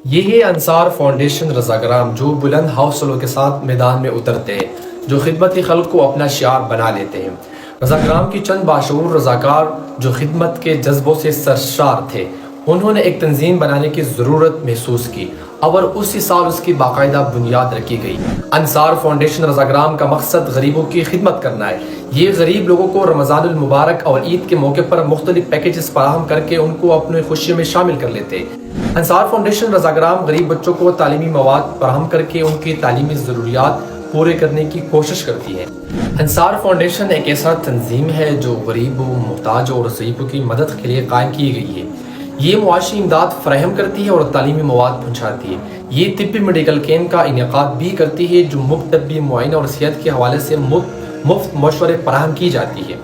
یہ ہے انصار فاؤنڈیشن رضاکرام جو بلند حوصلوں کے ساتھ میدان میں اترتے ہیں، جو خدمت خلق کو اپنا شعار بنا لیتے ہیں۔ رضاکرام کی چند باشعور رضاکار جو خدمت کے جذبوں سے سرشار تھے، انہوں نے ایک تنظیم بنانے کی ضرورت محسوس کی اور اسی سال اس کی باقاعدہ بنیاد رکھی گئی۔ انصار فاؤنڈیشن رضاکرام کا مقصد غریبوں کی خدمت کرنا ہے۔ یہ غریب لوگوں کو رمضان المبارک اور عید کے موقع پر مختلف پیکیجز فراہم کر کے ان کو اپنے خوشیوں میں شامل کر لیتے ہیں۔ انصار فاؤنڈیشن رضاکرام غریب بچوں کو تعلیمی مواد فراہم کر کے ان کی تعلیمی ضروریات پورے کرنے کی کوشش کرتی ہے۔ انصار فاؤنڈیشن ایک ایسا تنظیم ہے جو غریبوں، محتاجوں اور ضعیفوں کی مدد کے لیے قائم کی گئی ہے۔ یہ معاشی امداد فراہم کرتی ہے اور تعلیمی مواد پہنچاتی ہے۔ یہ طبی میڈیکل کیمپ کا انعقاد بھی کرتی ہے جو مفت طبی معائنہ اور صحت کے حوالے سے مفت مشورے فراہم کی جاتی ہے۔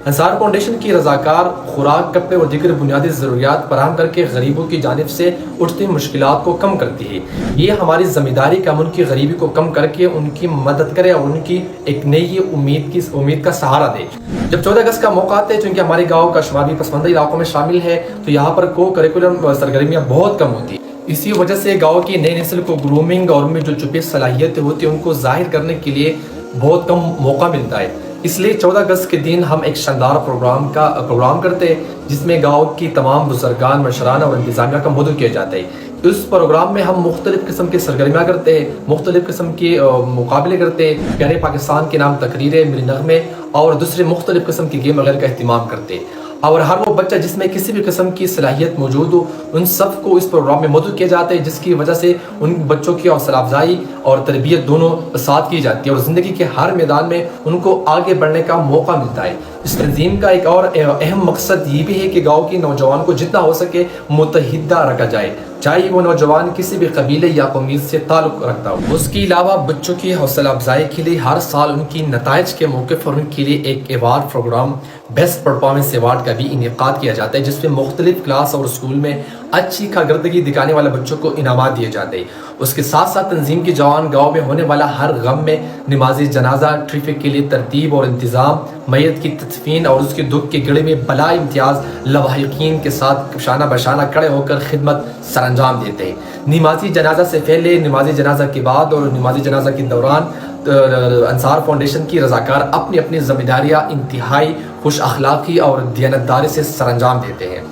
انصار فاؤنڈیشن کی رضاکار خوراک، کپڑے اور دیگر بنیادی ضروریات فراہم کر کے غریبوں کی جانب سے اٹھتی مشکلات کو کم کرتی ہے۔ یہ ہماری ذمہ داری کا ان کی غریبی کو کم کر کے ان کی مدد کرے اور ان کی ایک نئی امید کا سہارا دے۔ جب 14 اگست کا موقع آتا ہے، چونکہ ہمارے گاؤں کا شمار بھی پسماندہ علاقوں میں شامل ہے، تو یہاں پر کو کریکولم سرگرمیاں بہت کم ہوتی ہیں۔ اسی وجہ سے گاؤں کی نئی نسل کو گرومنگ اور ان میں جو چھپی صلاحیتیں ہوتی ہیں ان کو ظاہر کرنے کے لیے بہت کم موقع ملتا ہے۔ اس لیے 14 اگست کے دن ہم ایک شاندار پروگرام کرتے ہیں جس میں گاؤں کی تمام بزرگان، مشران اور انتظامیہ کا مدعو کیا جاتا ہے۔ اس پروگرام میں ہم مختلف قسم کی سرگرمیاں کرتے ہیں، مختلف قسم کے مقابلے کرتے ہیں، پیارے پاکستان کے نام تقریریں، ملی نغمے اور دوسرے مختلف قسم کے گیم وغیرہ کا اہتمام کرتے ہیں۔ اور ہر وہ بچہ جس میں کسی بھی قسم کی صلاحیت موجود ہو، ان سب کو اس پروگرام میں مدعو کیا جاتا ہے، جس کی وجہ سے ان بچوں کی حوصلہ افزائی اور تربیت دونوں ساتھ کی جاتی ہے اور زندگی کے ہر میدان میں ان کو آگے بڑھنے کا موقع ملتا ہے۔ اس تنظیم کا ایک اور اہم مقصد یہ بھی ہے کہ گاؤں کے نوجوان کو جتنا ہو سکے متحدہ رکھا جائے، چاہے وہ نوجوان کسی بھی قبیلے یا قومیت سے تعلق رکھتا ہو۔ اس کے علاوہ بچوں کی حوصلہ افزائی کے لیے ہر سال ان کی نتائج کے موقع پر ان کے لیے ایک award programme, best performance award کا بھی انعقاد کیا جاتا ہے، جس میں مختلف کلاس اور اسکول میں اچھی کارکردگی دکھانے والے بچوں کو انعامات دیے جاتے ہیں۔ اس کے ساتھ ساتھ تنظیم کے جوان گاؤں میں ہونے والا ہر غم میں نماز جنازہ، ٹریفک کے لیے ترتیب اور انتظام، میت کی تدفین اور اس کے دکھ کے گڑے میں بلا امتیاز لواحقین کے ساتھ شانہ بشانہ کھڑے ہو کر خدمت سر انجام دیتے ہیں۔ نمازی جنازہ سے پہلے، نمازی جنازہ کے بعد اور نمازی جنازہ کے دوران انصار فاؤنڈیشن کی رضاکار اپنی اپنی ذمہ داریاں انتہائی خوش اخلاقی اور دیانتداری سے سر انجام دیتے ہیں۔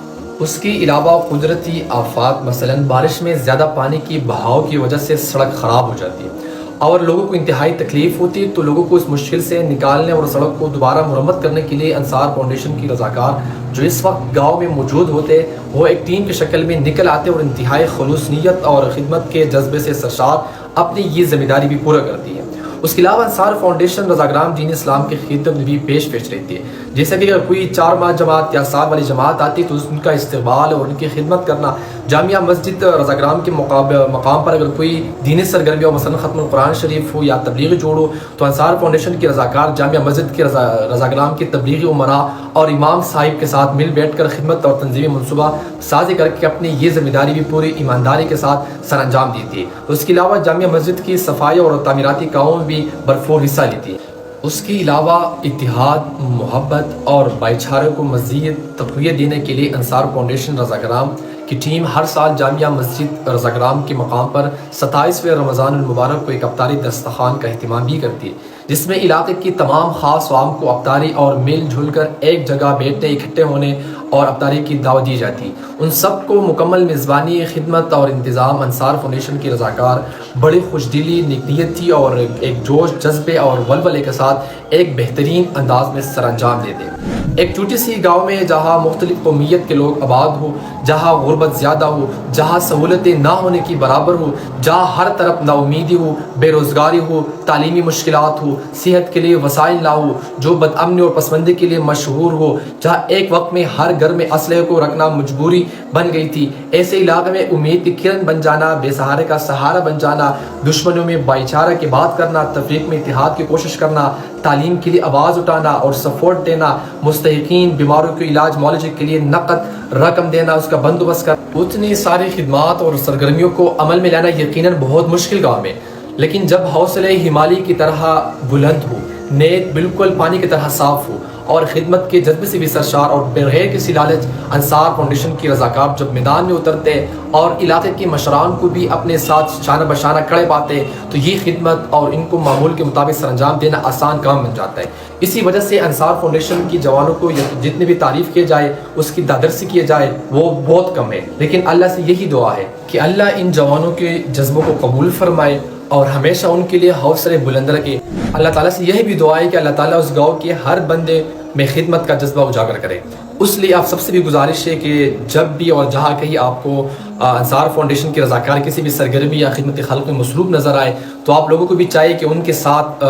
اس کے علاوہ قدرتی آفات، مثلا بارش میں زیادہ پانی کی بہاؤ کی وجہ سے سڑک خراب ہو جاتی ہے اور لوگوں کو انتہائی تکلیف ہوتی ہے، تو لوگوں کو اس مشکل سے نکالنے اور سڑک کو دوبارہ مرمت کرنے کے لیے انصار فاؤنڈیشن کی رضاکار جو اس وقت گاؤں میں موجود ہوتے ہیں، وہ ایک ٹیم کی شکل میں نکل آتے اور انتہائی خلوص نیت اور خدمت کے جذبے سے سرشار اپنی یہ ذمہ داری بھی پورا کرتی ہے۔ اس کے علاوہ انصار فاؤنڈیشن رضاکرام دین اسلام کی خدمت بھی پیش رہتی ہے، جیسا کہ اگر کوئی 4 ماہ جماعت یا سال والی جماعت آتی تو ان کا استقبال اور ان کی خدمت کرنا، جامعہ مسجد رضاکرام کے مقام پر اگر کوئی دینی سرگرمی ہو، مثلا ختم القرآن شریف ہو یا تبلیغی جوڑ ہو، تو انصار فاؤنڈیشن کی رضاکار جامعہ مسجد کے رضاکرام کے تبلیغی امراء اور امام صاحب کے ساتھ مل بیٹھ کر خدمت اور تنظیمی منصوبہ سازی کر کے اپنی یہ ذمہ داری بھی پوری ایمانداری کے ساتھ سر انجام دیتی ہے۔ اس کے علاوہ جامعہ مسجد کی صفائی اور تعمیراتی کاموں میں بھی بھرپور حصہ لیتی ہے۔ اس کے علاوہ اتحاد، محبت اور بھائی چارے کو مزید تقویت دینے کے لیے انصار فاؤنڈیشن رضاکرام کی ٹیم ہر سال جامعہ مسجد رضاکرام کے مقام پر 27ویں رمضان المبارک کو ایک افطاری دسترخوان کا اہتمام بھی کرتی ہے، جس میں علاقے کی تمام خاص عوام کو افطاری اور مل جل کر ایک جگہ بیٹھنے، اکٹھے ہونے اور افطاری کی دعوت دی جاتی ہے۔ ان سب کو مکمل میزبانی، خدمت اور انتظام انصار فاؤنڈیشن کی رضاکار بڑی خوش دلی، نیکیتی اور ایک جوش، جذبے اور ولولے کے ساتھ ایک بہترین انداز میں سر انجام دیتے ہیں۔ ایک چھوٹی سی گاؤں میں جہاں مختلف قومیت کے لوگ آباد ہو، جہاں غربت زیادہ ہو، جہاں سہولتیں نہ ہونے کی برابر ہو، جہاں ہر طرف نا امیدی ہو، بے روزگاری ہو، تعلیمی مشکلات ہو، صحت کے لیے وسائل نہ ہو، جو بدامنی اور پسماندگی کے لیے مشہور ہو، جہاں ایک وقت میں ہر گھر میں اسلحے کو رکھنا مجبوری بن گئی تھی، ایسے علاقے میں امید کی کرن بن جانا، بے سہارے کا سہارا بن جانا، دشمنوں میں بھائی چارہ کی بات کرنا، تفریق میں اتحاد کی کوشش کرنا، تعلیم کے لیے آواز اٹھانا اور سپورٹ دینا، مستحقین، بیماروں کے علاج معالجے کے لیے نقد رقم دینا، اس کا بندوبست کرنا، اتنی ساری خدمات اور سرگرمیوں کو عمل میں لانا یقیناً بہت مشکل کام ہے، لیکن جب حوصلے ہمالی کی طرح بلند ہو، نیت بالکل پانی کی طرح صاف ہو اور خدمت کے جذبے سے بھی سرشار اور بغیر کسی لالچ انصار فاؤنڈیشن کی رضاکار جب میدان میں اترتے اور علاقے کے مشران کو بھی اپنے ساتھ شانہ بشانہ کھڑے پاتے تو یہ خدمت اور ان کو معمول کے مطابق سر انجام دینا آسان کام بن جاتا ہے۔ اسی وجہ سے انصار فاؤنڈیشن کی جوانوں کو جتنے بھی تعریف کیے جائے، اس کی دادرسی کیے جائے، وہ بہت کم ہے، لیکن اللہ سے یہی دعا ہے کہ اللہ ان جوانوں کے جذبوں کو قبول فرمائے اور ہمیشہ ان کے لیے حوصلے بلند رکھے۔ اللہ تعالیٰ سے یہی بھی دعا ہے کہ اللہ تعالیٰ اس گاؤں کے ہر بندے میں خدمت کا جذبہ اجاگر کرے۔ اس لیے آپ سب سے بھی گزارش ہے کہ جب بھی اور جہاں کہیں آپ کو انصار فاؤنڈیشن کی رضاکار کسی بھی سرگرمی یا خدمت خلق میں مصروف نظر آئے تو آپ لوگوں کو بھی چاہیے کہ ان کے ساتھ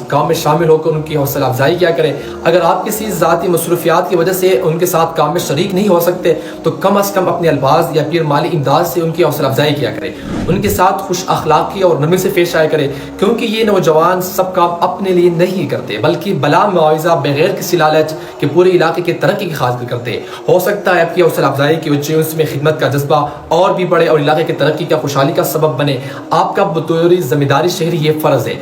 کام میں شامل ہو کر ان کی حوصلہ افزائی کیا کریں۔ اگر آپ کسی ذاتی مصروفیات کی وجہ سے ان کے ساتھ کام میں شریک نہیں ہو سکتے تو کم از کم اپنے الفاظ یا پھر مالی امداد سے ان کی حوصلہ افزائی کیا کریں، ان کے ساتھ خوش اخلاقی اور نرمی سے پیش آیا کریں، کیونکہ یہ نوجوان سب کام اپنے لیے نہیں کرتے بلکہ بلا معاوضہ بغیر کسی لالچ کے پورے علاقے کی ترقی کی خاطر کرتے۔ ہو سکتا ہے آپ کی حوصلہ افزائی کی وجہ سے اس میں خدمت کا جذبہ اور بھی بڑھے اور علاقے کی ترقی کا خوشحالی کا سبب بنے۔ آپ کا بطور ذمہ داری شہری یہ فرض ہے۔